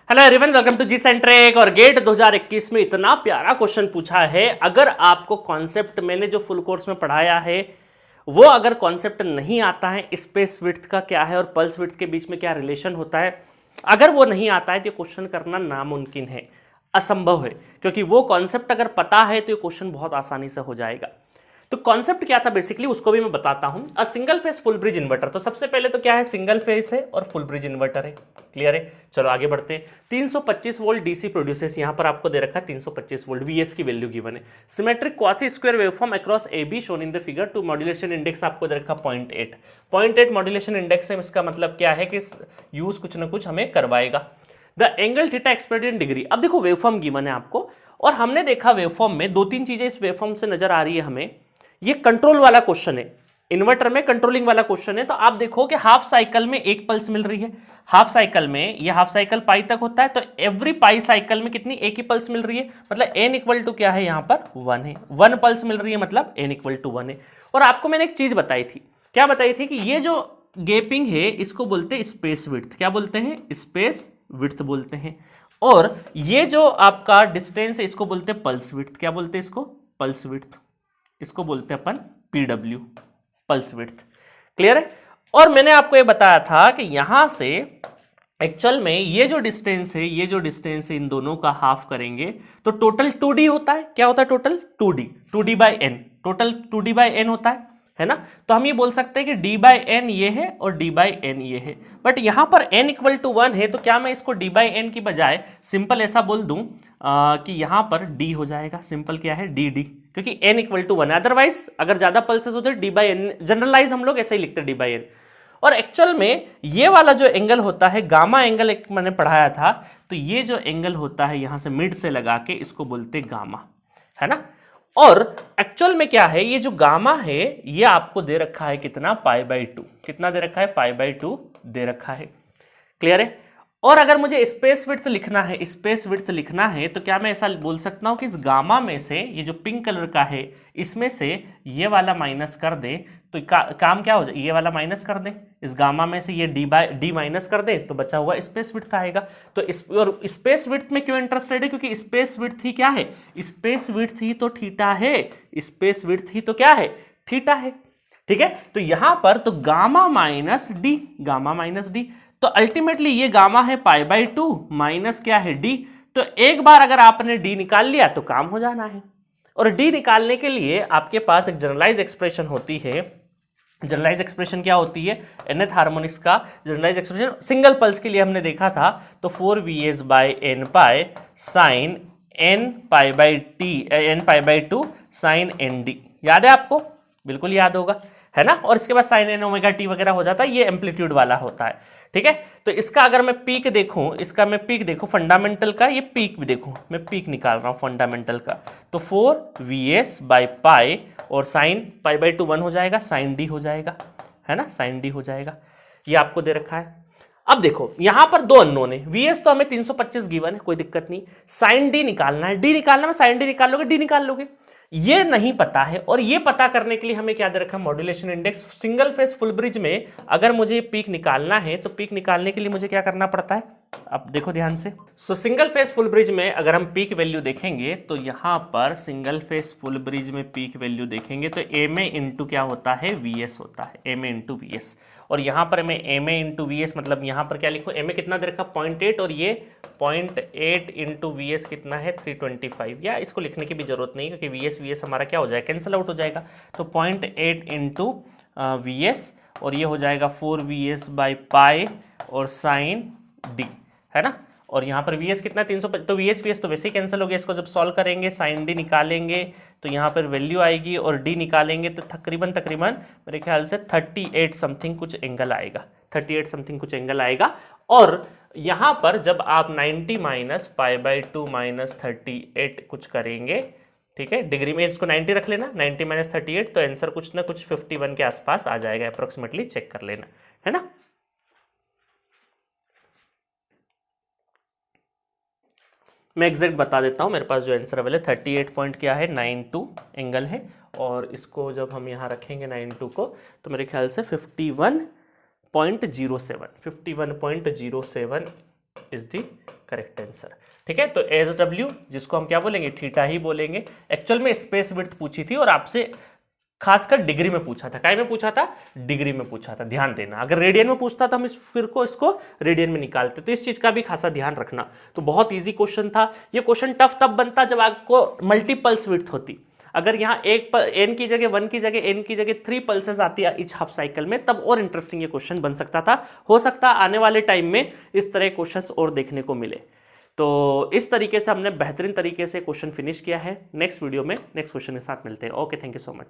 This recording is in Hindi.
Hello everyone, welcome to G centric. और गेट 2021 में इतना प्यारा क्वेश्चन पूछा है। अगर आपको कॉन्सेप्ट मैंने जो फुल कोर्स में पढ़ाया है वो अगर कॉन्सेप्ट नहीं आता है, स्पेस विड्थ का क्या है और पल्स विड्थ के बीच में क्या रिलेशन होता है, अगर वो नहीं आता है तो क्वेश्चन करना नामुमकिन है, असंभव है। क्योंकि वो कॉन्सेप्ट अगर पता है तो ये क्वेश्चन बहुत आसानी से हो जाएगा। तो कॉन्सेप्ट क्या था बेसिकली उसको भी मैं बताता हूं। A single phase full bridge inverter, तो सबसे पहले तो क्या है, सिंगल फेस है और फुल ब्रिज इन्वर्टर है। क्लियर है? चलो आगे बढ़ते हैं। 325 वोल्ट डीसी प्रोड्यूसेस, यहां पर आपको दे रखा है 325 वोल्ट, वीएस की वैल्यू गिवन है। Symmetric quasi square waveform across A B shown in the figure two, modulation index आपको दे रखा 0.8। 0.8 मॉड्यूलेशन इंडेक्स है, इसका मतलब क्या है कि यूज कुछ ना कुछ हमें करवाएगा। The angle theta expressed in degree. अब देखो वेवफॉर्म गिवन है आपको, और हमने देखा वेवफॉर्म में दो तीन चीजें इस वेवफॉर्म से नजर आ रही है हमें। ये कंट्रोल वाला क्वेश्चन है, इन्वर्टर में कंट्रोलिंग वाला क्वेश्चन है। तो आप देखो कि हाफ साइकिल में एक पल्स मिल रही है। हाफ साइकिल में, ये हाफ साइकिल पाई तक होता है, तो एवरी पाई साइकिल में कितनी, एक ही पल्स मिल रही है। मतलब एन इक्वल टू क्या है, यहां पर 1 है। 1 पल्स मिल रही है, मतलब एन इक्वल टू 1 है। और आपको मैंने एक चीज बताई थी, क्या बताई थी, कि ये जो गैपिंग है इसको बोलते हैं स्पेस विड्थ। क्या बोलते हैं? स्पेस विड्थ बोलते हैं। और ये जो आपका डिस्टेंस है इसको बोलते हैं पल्स विड्थ। क्या बोलते हैं इसको? Pulse width. इसको बोलते हैं अपन पीडब्ल्यू, पल्स विड्थ। क्लियर है? और मैंने आपको ये बताया था कि यहां से एक्चुअल में ये जो डिस्टेंस है, ये जो डिस्टेंस है, इन दोनों का हाफ करेंगे तो टोटल 2d होता है। क्या होता है total? 2d, 2d by N, total 2d by N होता है ना। तो हम ये बोल सकते हैं कि d बाई एन ये है और d बाई एन ये है। बट यहां पर n इक्वल टू 1 है, तो क्या मैं इसको d बाई एन की बजाय सिंपल ऐसा बोल दूं कि यहां पर d हो जाएगा। सिंपल क्या है? dd, क्योंकि n इक्वल टू 1 है। अदरवाइज अगर ज्यादा पल्सेस होते d बाई एन, जनरलाइज हम लोग ऐसे ही लिखते d बाई एन। और एक्चुअल में ये वाला जो एंगल होता है, गामा एंगल, एक मैंने पढ़ाया था, तो ये जो एंगल होता है यहां से मिड से लगा के, इसको बोलते गामा, है ना। और एक्चुअल में क्या है, ये जो गामा है ये आपको दे रखा है कितना, π/2। कितना दे रखा है? π/2 दे रखा है। क्लियर है? और अगर मुझे स्पेस विड्थ लिखना है, स्पेस विड्थ लिखना है, तो क्या मैं ऐसा बोल सकता हूं कि इस गामा में से, ये जो पिंक कलर का है, इसमें से ये वाला माइनस कर दे तो काम क्या हो जाए, ये वाला माइनस कर दें, इस गामा में से ये डी माइनस कर दे तो बचा हुआ स्पेस विड्थ आएगा। तो और स्पेस विड्थ में क्यों इंटरेस्टेड है? क्योंकि स्पेस विड्थ ही क्या है, स्पेस विड्थ ही तो थीटा है। स्पेस विड्थ ही तो क्या है, थीटा है। ठीक है? तो यहां पर तो gamma minus D, gamma minus D, तो अल्टीमेटली ये गामा है π/2 माइनस क्या है, डी। तो एक बार अगर आपने डी निकाल लिया तो काम हो जाना है। और डी निकालने के लिए आपके पास एक जनरलाइज एक्सप्रेशन होती है। जनरलाइज एक्सप्रेशन क्या होती है? nth हार्मोनिक्स का जनरलाइज एक्सप्रेशन सिंगल पल्स के लिए हमने देखा था, तो 4vs by n pi sine n π/2 sine n D. याद है आपको? बिल्कुल याद होगा, है ना। और इसके बाद साइन एन ओमेगा टी वगैरह हो जाता है, ये एम्पलीट्यूड वाला होता है। ठीक है? तो इसका अगर मैं पीक देखूं, इसका मैं पीक देखूं फंडामेंटल का, ये पीक भी देखूं, मैं पीक निकाल रहा हूं फंडामेंटल का, तो 4vs बाई पाई और साइन π/2 1 हो जाएगा, साइन डी हो जाएगा, है ना, साइन डी हो जाएगा। ये आपको दे रखा है। अब देखो यहां पर दो अननोन है, वीएस तो हमें 325 गिवन है, कोई दिक्कत नहीं। साइन डी निकालना है, डी निकालना है, साइन डी निकाल लोगे, डी निकाल लोगे। ये नहीं पता है, और ये पता करने के लिए हमें क्या दे रखा है, modulation index. Single phase full bridge में अगर मुझे पीक निकालना है तो पीक निकालने के लिए मुझे क्या करना पड़ता है, अब देखो ध्यान से। सिंगल फेस फुल ब्रिज में अगर हम पीक वैल्यू देखेंगे तो यहां पर सिंगल फेस फुल ब्रिज में पीक वैल्यू देखेंगे तो एम ए इंटू क्या होता है, वीएस होता है, एम ए इंटू वीएस। और यहां पर मैं एम ए इंटू वीएस, मतलब यहां पर क्या लिखो, एम ए कितना दे रखा 0.8 और ये 0.8 इंटू वीएस कितना है 325। या इसको लिखने की भी जरूरत नहीं, क्योंकि वीएस वीएस हमारा क्या हो जाएगा, कैंसिल आउट हो जाएगा। तो 0.8 इंटू वीएस, और ये हो जाएगा 4vs बाई पाई और साइन डी, है ना। और यहाँ पर वीएस कितना 350, तो वीएस तो वैसे ही कैंसिल हो गया। इसको जब सॉल्व करेंगे, साइन डी निकालेंगे तो यहाँ पर वैल्यू आएगी, और डी निकालेंगे तो तकरीबन मेरे ख्याल से 38 समथिंग कुछ एंगल आएगा, 38 समथिंग कुछ एंगल आएगा। और यहाँ पर जब आप 90 माइनस π/2 माइनस 38 कुछ करेंगे, ठीक है, डिग्री में इसको 90 रख लेना, 90 माइनस 38, तो आंसर कुछ ना कुछ 51 के आसपास आ जाएगा अप्रोक्सीमेटली, चेक कर लेना, है ना। मैं एग्जैक्ट बता देता हूँ, मेरे पास जो आंसर अवेलेबल है 38 पॉइंट क्या है 92 एंगल है। और इसको जब हम यहाँ रखेंगे 92 को, तो मेरे ख्याल से 51.07 इज द करेक्ट आंसर। ठीक है, तो एस डब्ल्यू जिसको हम क्या बोलेंगे, थीटा ही बोलेंगे। एक्चुअल में स्पेस विड्थ पूछी थी और आपसे खासकर डिग्री में पूछा था। काय में पूछा था? डिग्री में पूछा था, ध्यान देना। अगर रेडियन में पूछता तो हम इसको रेडियन में निकालते, तो इस चीज का भी खासा ध्यान रखना। तो बहुत इजी क्वेश्चन था। ये क्वेश्चन टफ तब बनता जब आपको मल्टीपल्स विड्थ होती। अगर यहाँ एन की जगह 1 की जगह एन की जगह 3 पल्सेस आती है इच हाफ साइकिल में, तब और इंटरेस्टिंग ये क्वेश्चन बन सकता था। हो सकता आने वाले टाइम में इस तरह क्वेश्चंस और देखने को मिले। तो इस तरीके से हमने बेहतरीन तरीके से क्वेश्चन फिनिश किया है। नेक्स्ट वीडियो में नेक्स्ट क्वेश्चन के साथ मिलते हैं। Okay, thank you so much.